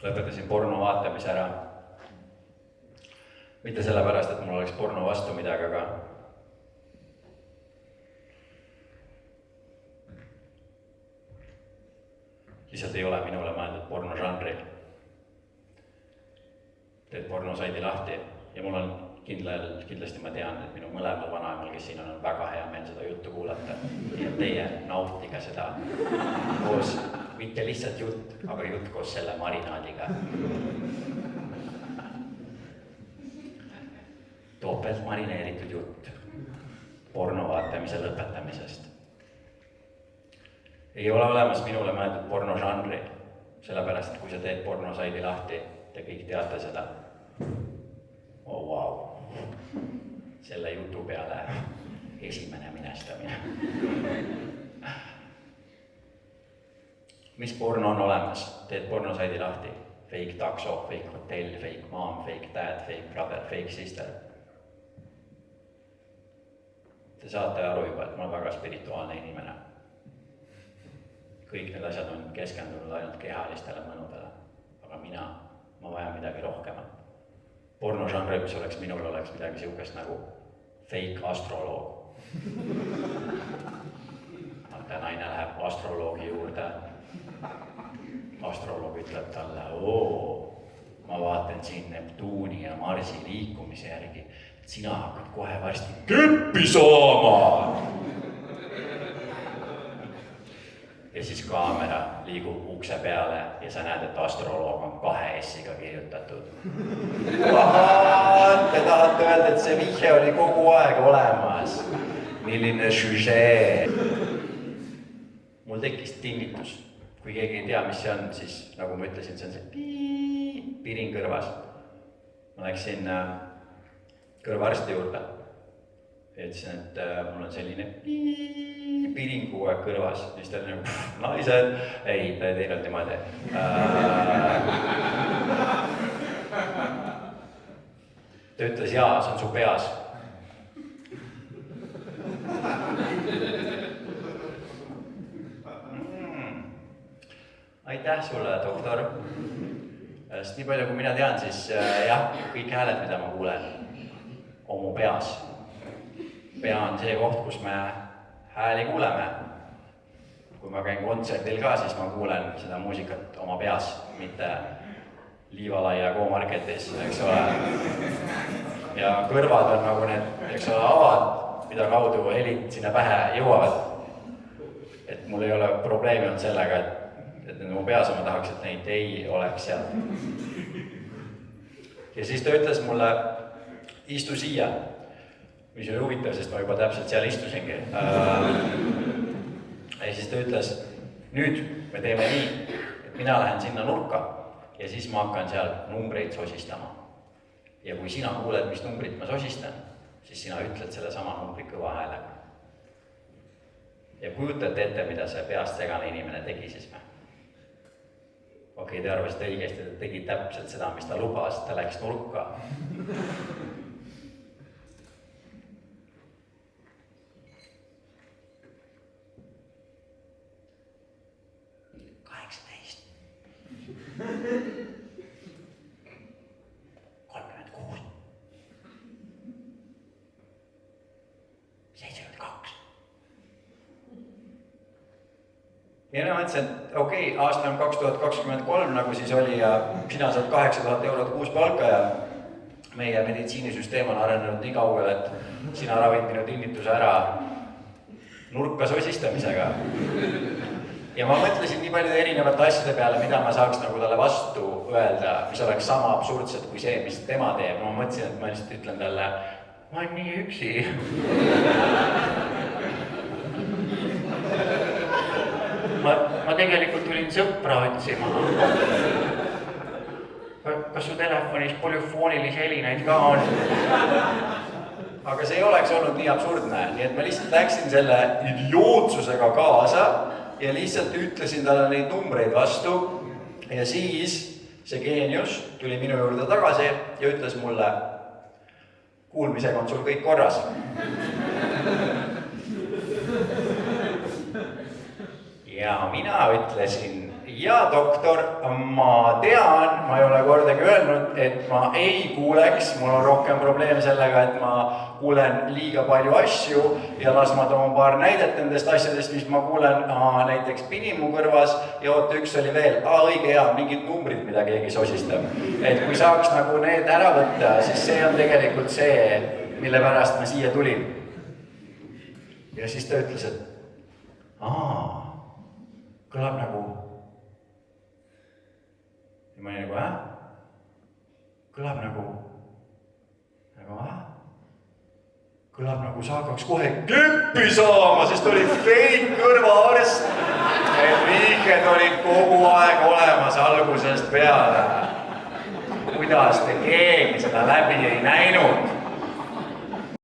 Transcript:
lõpetasin porno vaatamise ära. Mitte sellepärast, et mul oleks porno vastu midagi, aga lihtsalt ei ole minule mõeldud pornožanri. Teed pornosaidi lahti ja mul on kindlasti ma tean, et minu mõlemal vanaemal, kes siin on väga hea meel seda juttu kuulata ja teie nautige seda koos, mitte lihtsalt jutt, aga jutt koos selle marinaadiga. Topelt marineeritud jutt porno vaatamise lõpetamisest. Ei ole olemas minule mõeldud pornožanri, sellepärast, et kui sa teed pornosaidi lahti, te kõik teate seda. Oh, wow. Selle jutu peale esimene minestamine. Mis porno on olemas? Teed pornosaidi lahti. Fake takso, fake hotell, fake mom, fake dad, fake brother, fake sister. Te saate aru juba, et ma olen väga spirituaalne inimene. Kõik need asjad on keskendunud ainult kehalistele mõnudele, aga ma vajan midagi rohkemat. Pornožanri, mis oleks minul, oleks midagi siukest nagu fake astroloog. Aga naine läheb astroloogi juurde. Astroloog ütleb talle, ma vaatan siin Neptuuni ja Marsi liikumise järgi, et sina hakkad kohe varsti keppi saama. Ja siis kaamera liigub ukse peale ja sa näed, et astroloog on 2 S-iga kirjutatud. Te tahate öelda, et see vihje oli kogu aeg olemas. Milline žüžee. Mul tekkis tinnitus. Kui keegi ei tea, mis see on, siis nagu ma ütlesin, see on see piring kõrvas. Ma läksin kõrvarsti juurde. Ütlesin, et mul on selline piring kogu aeg kõrvas. Siis ta oli nagu, naised, ei, ta ei teinud niimoodi. Ta ütles, jaa, see on su peas. Aitäh sulle, doktor. Sest nii palju, kui mina tean, siis jah, kõik hääled, mida ma kuulen, on mu peas. Pea on see koht, kus me hääli kuuleme. Kui ma käin kontserdil ka, siis ma kuulen seda muusikat oma peas, mitte Liivalaia K-Marketis, eks ole. Ja kõrvad on nagu need, eks ole, avad, mida kaudu helid sinna pähe jõuavad. Et mul ei ole probleemi on sellega, et need mu peas ma tahaks, et neid ei oleks seal. Ja siis ta ütles mulle, istu siia. Mis oli huvitav, sest ma juba täpselt seal istusingi. Ja siis ta ütles, nüüd me teeme nii, et mina lähen sinna nurka ja siis ma hakkan seal numbreid sosistama. Ja kui sina kuuled, mis numbrit ma sosistan, siis sina ütled selle sama numbri kõva häälega. Ja kujutate ette, mida see peast segane inimene tegi siis me. Okei, te arvasite õigesti, et ta tegi täpselt seda, mis ta lubas, ta läks nurka. 36. 72. Ja ma mõtlesin, et okei, aasta on 2023, nagu siis oli, ja sina saad 8000 eurot kuus palka ja meie meditsiinisüsteem on arenenud nii kaugel, et sina ravid minu tinnituse ära nurka sosistamisega. Ja ma mõtlesin nii paljude erinevate asjade peale, mida ma saaks nagu talle vastu öelda, mis oleks sama absurdsed kui see, mis tema teeb. Ma mõtlesin, et ma lihtsalt ütlen talle, ma olen nii üksi. Ma tegelikult tulin sõpra otsima. Kas su telefonis polüfoonilisi helinaid ka on? Aga see ei oleks olnud nii absurdne, nii et ma lihtsalt läksin selle idiootsusega kaasa ja lihtsalt ütlesin talle neid numbreid vastu ja siis see geenius tuli minu juurde tagasi ja ütles mulle, kuulmisega on sul kõik korras. Ja mina ütlesin, ja doktor, ma tean, ma ei ole kordagi öelnud, et ma ei kuuleks, mul on rohkem probleeme sellega, et ma kuulen liiga palju asju ja las ma toon paar näidet nendest asjadest, mis ma kuulen näiteks Pinimu kõrvas ja oota, üks oli veel, õige hea, mingid numbrid, mida keegi sosistab. Et kui saaks nagu need ära võtta, siis see on tegelikult see, mille pärast ma siia tulin. Ja siis ta ütles, et kõlab nagu ja ma olin nagu, kõlab nagu kõlab nagu sa hakkaks kohe keppi saama, sest oli fake kõrvaarst. Need vihked olid kogu aeg olemas algusest peale. Kuidas te keegi seda läbi ei näinud?